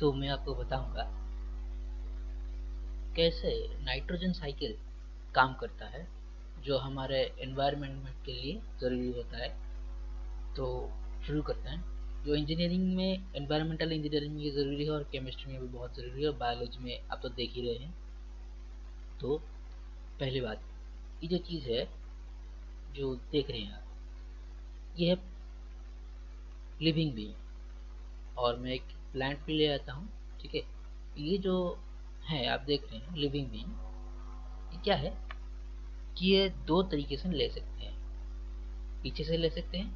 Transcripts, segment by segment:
तो मैं आपको बताऊंगा कैसे नाइट्रोजन साइकिल काम करता है, जो हमारे एनवायरनमेंट के लिए ज़रूरी होता है। तो शुरू करते हैं। जो इंजीनियरिंग में, एनवायरमेंटल इंजीनियरिंग में ये ज़रूरी है और केमिस्ट्री में भी बहुत ज़रूरी है और बायोलॉजी में आप तो देख ही रहे हैं। तो पहली बात, ये जो चीज़ है जो देख रहे हैं आप, ये है लिविंग बीइंग। और मैं एक प्लांट भी ले आता हूँ, ठीक है। ये जो है आप देख रहे हैं लिविंग बीइंग, ये क्या है कि ये दो तरीके से ले सकते हैं। पीछे से ले सकते हैं,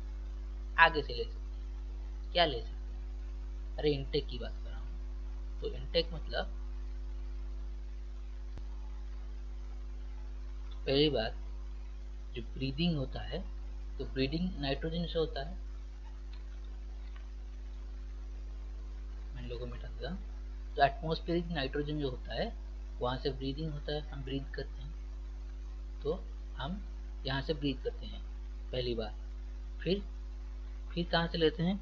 आगे से ले सकते हैं। क्या ले सकते हैं? अरे इनटेक की बात कर रहा हूँ। तो इनटेक मतलब पहली बात, जो ब्रीदिंग होता है, तो ब्रीदिंग नाइट्रोजन से होता है। मैं लोगों में मिटा देता। तो एटमॉस्फेरिक नाइट्रोजन जो होता है, वहाँ से ब्रीदिंग होता है, हम ब्रीद करते हैं। तो हम यहाँ से ब्रीद करते हैं, पहली बात। फिर कहाँ से लेते हैं?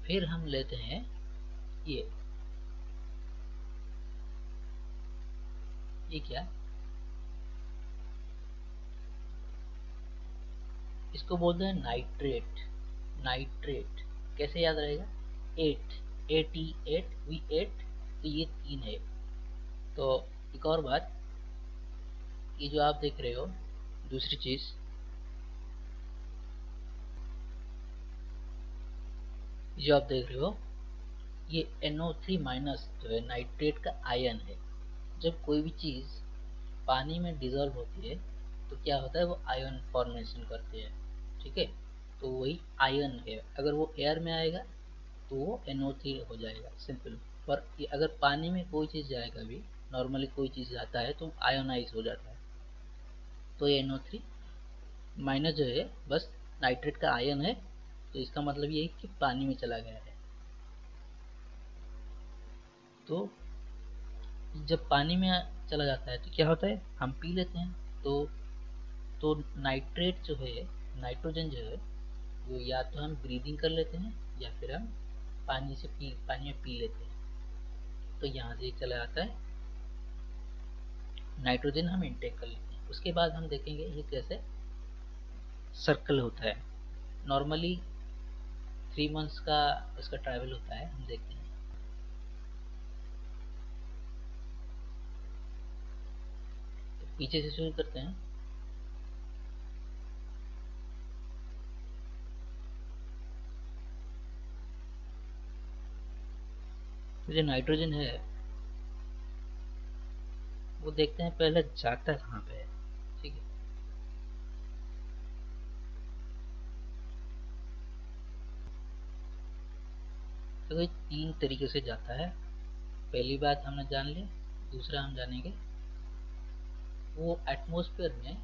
फिर हम लेते हैं ये क्या, इसको बोलते हैं नाइट्रेट। नाइट्रेट कैसे याद रहेगा? एट, एट वी एट, तो ये तीन है। तो एक और बात, ये जो आप देख रहे हो दूसरी चीज, जो आप देख रहे हो, ये NO3 माइनस जो है नाइट्रेट का आयन है। जब कोई भी चीज पानी में डिजोल्व होती है तो क्या होता है, वो आयन फॉर्मेशन करती है, ठीक है। तो वही आयन है। अगर वो एयर में आएगा तो वो NO3 हो जाएगा, सिंपल। पर ये अगर पानी में कोई चीज़ जाएगा भी, नॉर्मली कोई चीज़ जाता है तो आयोनाइज हो जाता है। तो ये NO3 माइनस जो है बस नाइट्रेट का आयन है। तो इसका मतलब ये है कि पानी में चला गया है। तो जब पानी में चला जाता है तो क्या होता है, हम पी लेते हैं। तो नाइट्रेट जो है, नाइट्रोजन जो है, वो या तो हम ब्रीदिंग कर लेते हैं या फिर हम पानी में पी लेते हैं। तो यहाँ से चला जाता है नाइट्रोजन, हम इनटेक कर लेते हैं। उसके बाद हम देखेंगे ये कैसे सर्कल होता है। नॉर्मली 3 मंथ्स का उसका ट्रैवल होता है, हम देखते हैं। तो पीछे से शुरू करते हैं। तो जो नाइट्रोजन है वो देखते हैं पहले जाता कहाँ पे है, ठीक है। तो ये 3 तरीके से जाता है। पहली बात हमने जान ली। दूसरा हम जानेंगे, वो एटमॉस्फेयर में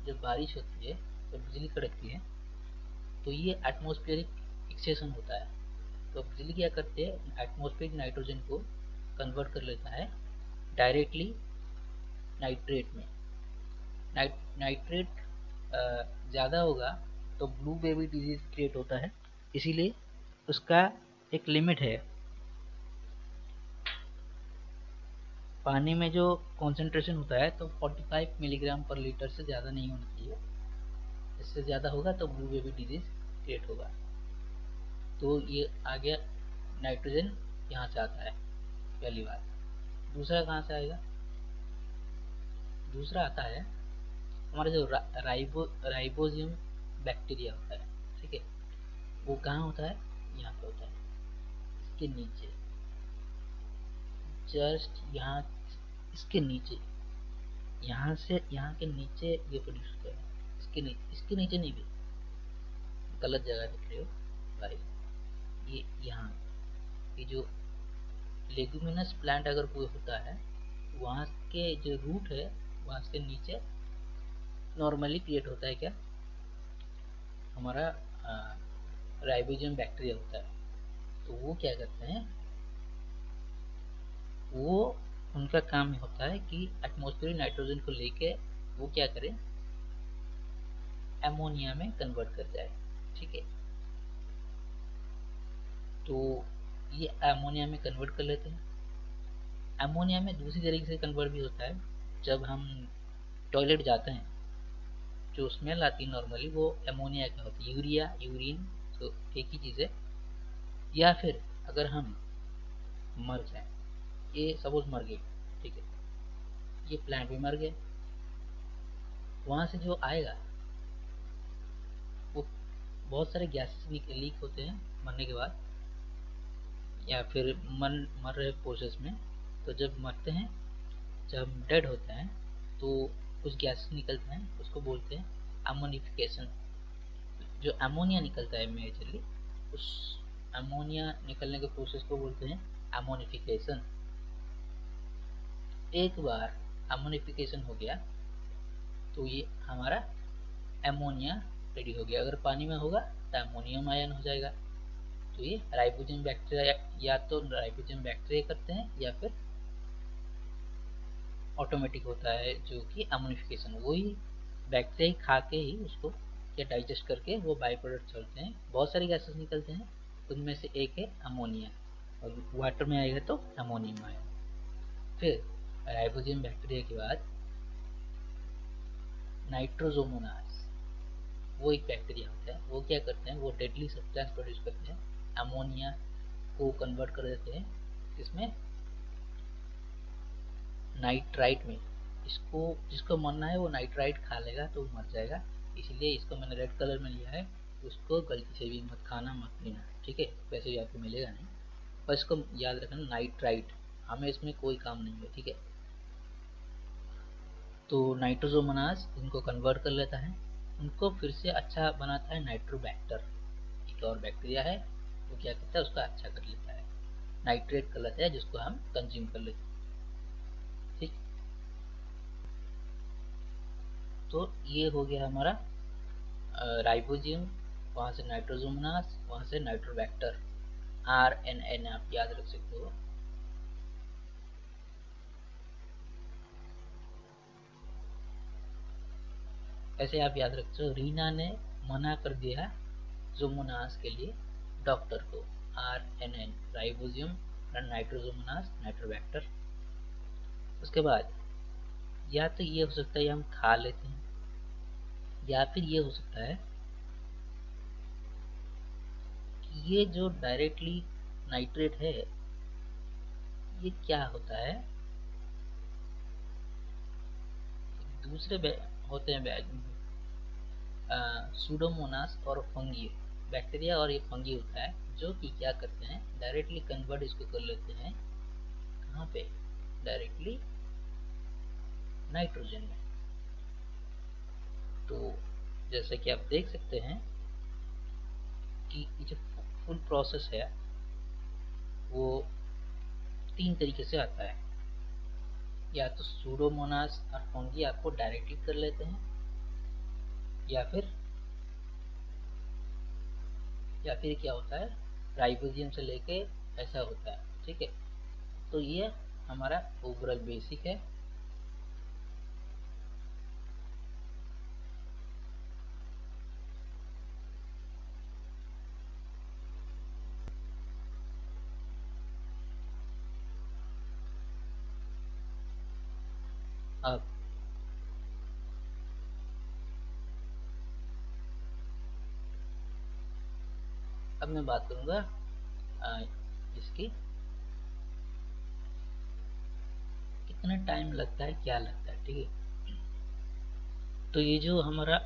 जब बारिश होती है, जब बिजली कड़कती है, तो ये एटमॉस्फेरिक एक्सेशन होता है। तो बिजली क्या करती है, एटमॉस्फेरिक नाइट्रोजन को कन्वर्ट कर लेता है डायरेक्टली नाइट्रेट में। नाइट्रेट ज़्यादा होगा तो ब्लू बेबी डिजीज क्रिएट होता है। इसीलिए उसका एक लिमिट है। पानी में जो कॉन्सेंट्रेशन होता है तो 45 मिलीग्राम पर लीटर से ज़्यादा नहीं होना चाहिए। इससे ज़्यादा होगा तो ब्लू बेबी डिजीज क्रिएट होगा। तो ये आ गया नाइट्रोजन, यहाँ से आता है, पहली बात। दूसरा कहाँ से आएगा? दूसरा आता है हमारा जो राइबोजियम बैक्टीरिया होता है, ठीक है। वो कहाँ होता है? यहाँ पे होता है, इसके नीचे, जस्ट यहाँ, इसके नीचे, यहाँ से यहाँ के नीचे ये प्रोड्यूस होता है। इसके नीचे नहीं भी, गलत जगह देख रहे हो भाई। ये यहाँ, ये जो लेगुमिनस प्लांट अगर कोई होता है, वहाँ के जो रूट है, वहाँ के नीचे नॉर्मली क्रिएट होता है क्या, हमारा राइबोजियम बैक्टीरिया होता है। तो वो क्या करते हैं, वो उनका काम होता है कि एटमॉस्फेरिक नाइट्रोजन को लेके वो क्या करे, अमोनिया में कन्वर्ट कर जाए। ठीक है, तो ये अमोनिया में कन्वर्ट कर लेते हैं। अमोनिया में दूसरी तरीके से कन्वर्ट भी होता है। जब हम टॉयलेट जाते हैं, जो स्मेल आती है नॉर्मली वो अमोनिया का होती है, यूरिया यूरिन तो एक ही चीज़ है। या फिर अगर हम मर जाए, ये सपोज मर गए, ठीक है, ये प्लांट भी मर गए, वहाँ से जो आएगा वो बहुत सारे गैसेस लीक होते हैं मरने के बाद, या फिर मर रहे प्रोसेस में। तो जब मरते हैं, जब डेड होते हैं, तो कुछ गैसेस निकलते हैं, उसको बोलते हैं अमोनिफिकेशन। जो अमोनिया निकलता है मेजरली, उस अमोनिया निकलने के प्रोसेस को बोलते हैं अमोनिफिकेशन। एक बार अमोनिफिकेशन हो गया तो ये हमारा अमोनिया रेडी हो गया। अगर पानी में होगा तो अमोनियम आयन हो जाएगा। तो ये राइबोसोम बैक्टीरिया, या तो राइबोसोम बैक्टीरिया करते हैं या फिर ऑटोमेटिक होता है जो कि अमोनिफिकेशन, वही बैक्टीरिया खा के ही उसको या डाइजेस्ट करके वो बाई प्रोडक्ट चलते हैं, बहुत सारे गैसेस निकलते हैं, उनमें से एक है अमोनिया, और वाटर में आएगा तो अमोनियम आएगा। फिर राइबोसोम बैक्टीरिया के बाद नाइट्रोसोमोनास, वो एक बैक्टीरिया होता है, वो क्या करते हैं, वो डेडली सब्सटेंस प्रोड्यूस करते हैं, अमोनिया को कन्वर्ट कर देते हैं इसमें नाइट्राइट में। इसको जिसको मरना है वो नाइट्राइट खा लेगा तो मर जाएगा, इसलिए इसको मैंने रेड कलर में लिया है। उसको गलती से भी मत खाना, मत पीना, ठीक है, वैसे भी आपको मिलेगा नहीं, पर इसको याद रखना नाइट्राइट, हमें इसमें कोई काम नहीं है। ठीक है, तो नाइट्रोसोमोनास इनको कन्वर्ट कर लेता है, उनको फिर से अच्छा बनाता है नाइट्रोबैक्टर, एक और बैक्टीरिया है, वो क्या करता है उसका अच्छा कर लेता है, नाइट्रेट कर लेता है जिसको हम कंज्यूम कर लेते हैं। ठीक, तो ये हो गया हमारा राइबोसोम, वहाँ से नाइट्रोसोमोनास, वहाँ से नाइट्रोबैक्टर, RNN आप याद रख सकते हो। ऐसे आप याद रख सकते हो, रीना ने मना कर दिया जोमोनास के लिए डॉक्टर को, RNN राइबोसोम, नाइट्रोसोमोनास, नाइट्रोबैक्टर। उसके बाद या तो ये हो सकता है हम खा लेते हैं, या फिर ये हो सकता है कि ये जो डायरेक्टली नाइट्रेट है, ये क्या होता है, दूसरे होते हैं सूडोमोनास और फंगी, बैक्टीरिया और ये फंगी होता है, जो कि क्या करते हैं डायरेक्टली कन्वर्ट इसको कर लेते हैं, कहाँ पे, डायरेक्टली नाइट्रोजन में। तो जैसे कि आप देख सकते हैं कि ये जो फुल प्रोसेस है वो 3 तरीके से आता है, या तो सूडोमोनास और फंगी आपको डायरेक्टली कर लेते हैं, या फिर क्या होता है राइबोसोम से लेके ऐसा होता है। ठीक है, तो ये हमारा ओवरऑल बेसिक है। अब मैं बात करूंगा इसकी कितना टाइम लगता है, क्या लगता है। ठीक है, तो ये जो हमारा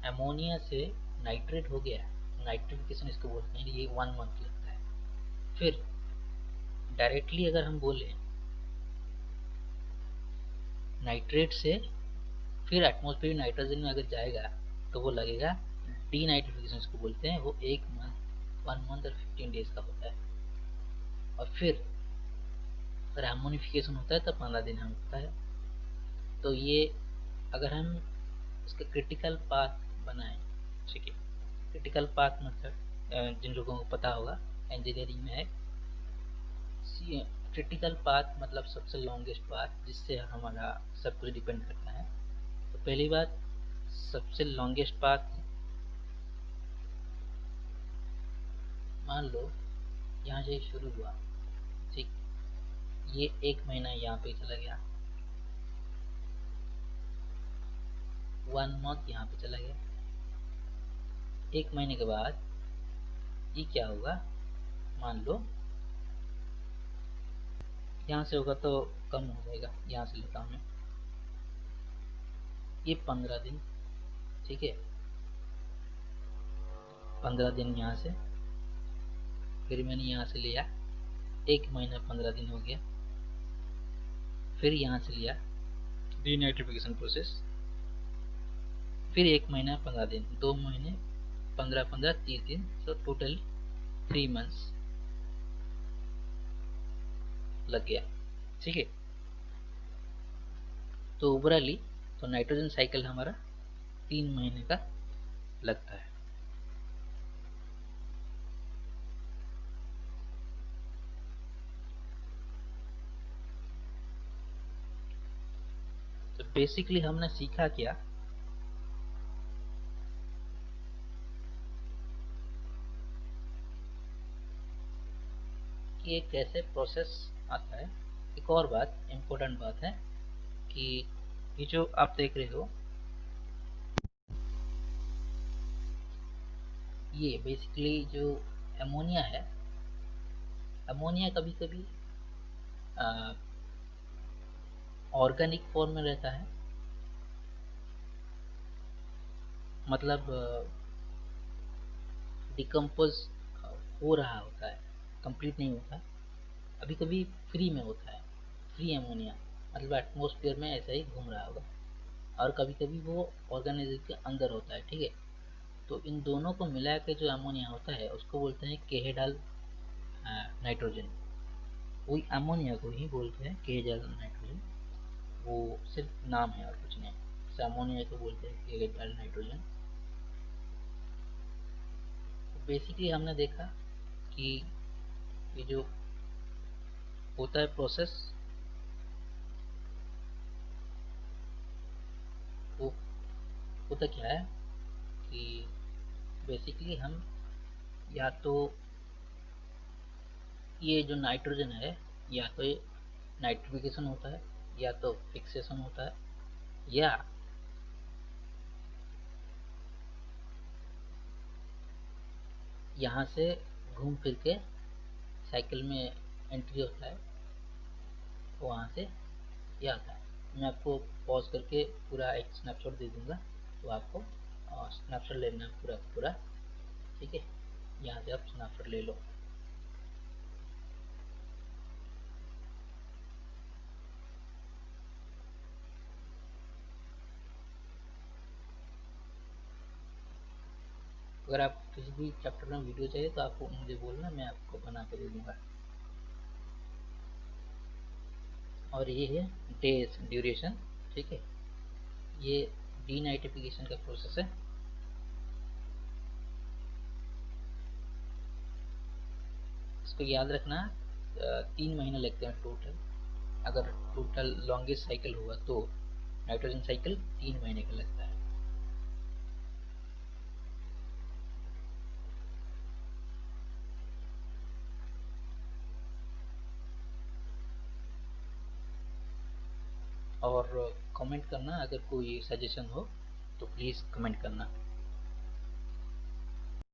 अमोनिया से नाइट्रेट हो गया, नाइट्रिफिकेशन इसको बोलते हैं, ये 1 मंथ लगता है। फिर डायरेक्टली अगर हम बोले नाइट्रेट से फिर एटमॉस्फेरिक नाइट्रोजन में अगर जाएगा तो वो लगेगा, डी नाइट्रिफिकेशन इसको बोलते हैं, वो 1 मंथ और 15 डेज का होता है। और फिर अगर अमोनिफिकेशन होता है तो 15 दिन हमें होता है। तो ये अगर हम इसका क्रिटिकल पाथ बनाएं, ठीक है, क्रिटिकल पाथ मेथड जिन लोगों को पता होगा इंजीनियरिंग में है, क्रिटिकल पाथ मतलब सबसे लॉन्गेस्ट पाथ जिससे हमारा सब कुछ डिपेंड करता है। पहली बात, सबसे लॉन्गेस्ट पाथ, मान लो यहाँ से शुरू हुआ, ठीक, ये 1 महीना यहाँ पे चला गया, 1 मंथ यहाँ पे चला गया। 1 महीने के बाद ये क्या होगा, मान लो यहाँ से होगा तो कम हो जाएगा, यहाँ से लेता हूँ मैं, ये 15 दिन, ठीक है, 15 दिन यहाँ से, फिर मैंने यहाँ से लिया 1 महीना 15 दिन हो गया, फिर यहाँ से लिया डीनाइट्रिफिकेशन प्रोसेस, फिर 1 महीना 15 दिन, 2 महीने 15-15 30 दिन, तो टोटल 3 मंथ्स लग गया, ठीक है। तो ओवरऑली तो नाइट्रोजन साइकिल हमारा 3 महीने का लगता है। तो बेसिकली हमने सीखा क्या, कि ये कैसे प्रोसेस आता है। एक और बात, इम्पोर्टेंट बात है कि ये जो आप देख रहे हो, ये बेसिकली जो अमोनिया है, अमोनिया कभी कभी ऑर्गेनिक फॉर्म में रहता है, मतलब डिकम्पोज हो रहा होता है, कंप्लीट नहीं होता, कभी कभी फ्री में होता है, फ्री अमोनिया, मतलब एटमोसफियर में ऐसा ही घूम रहा होगा, और कभी कभी वो ऑर्गेनिज्म के अंदर होता है, ठीक है। तो इन दोनों को मिला के जो अमोनिया होता है उसको बोलते हैं केहेडल नाइट्रोजन, वही अमोनिया को ही बोलते हैं केहेडल नाइट्रोजन, वो सिर्फ नाम है और कुछ नहीं। इस अमोनिया को बोलते हैं केहेडल नाइट्रोजन। तो बेसिकली हमने देखा कि ये जो होता है प्रोसेस, वो होता क्या है कि बेसिकली हम या तो ये जो नाइट्रोजन है, या तो ये नाइट्रिफिकेशन होता है, या तो फिक्सेशन होता है, या यहाँ से घूम फिर के साइकिल में एंट्री होता है, वहाँ से ये आता है। मैं आपको पॉज करके पूरा एक स्नैपशॉट दे दूँगा, तो आपको स्नैपशॉट लेना पूरा पूरा, ठीक है। यहाँ से आप स्नैपशॉट ले लो। अगर आप किसी भी चैप्टर में वीडियो चाहिए तो आपको मुझे बोलना, मैं आपको बना के दे दूँगा। और ये है डेज ड्यूरेशन, ठीक है, ये डीनाइट्रिफिकेशन का प्रोसेस है। इसको याद रखना, 3 महीने लगते हैं टोटल, अगर टोटल लॉन्गेस्ट साइकिल हुआ तो नाइट्रोजन साइकिल 3 महीने का लगता है। और कमेंट करना, अगर कोई सजेशन हो तो प्लीज़ कमेंट करना।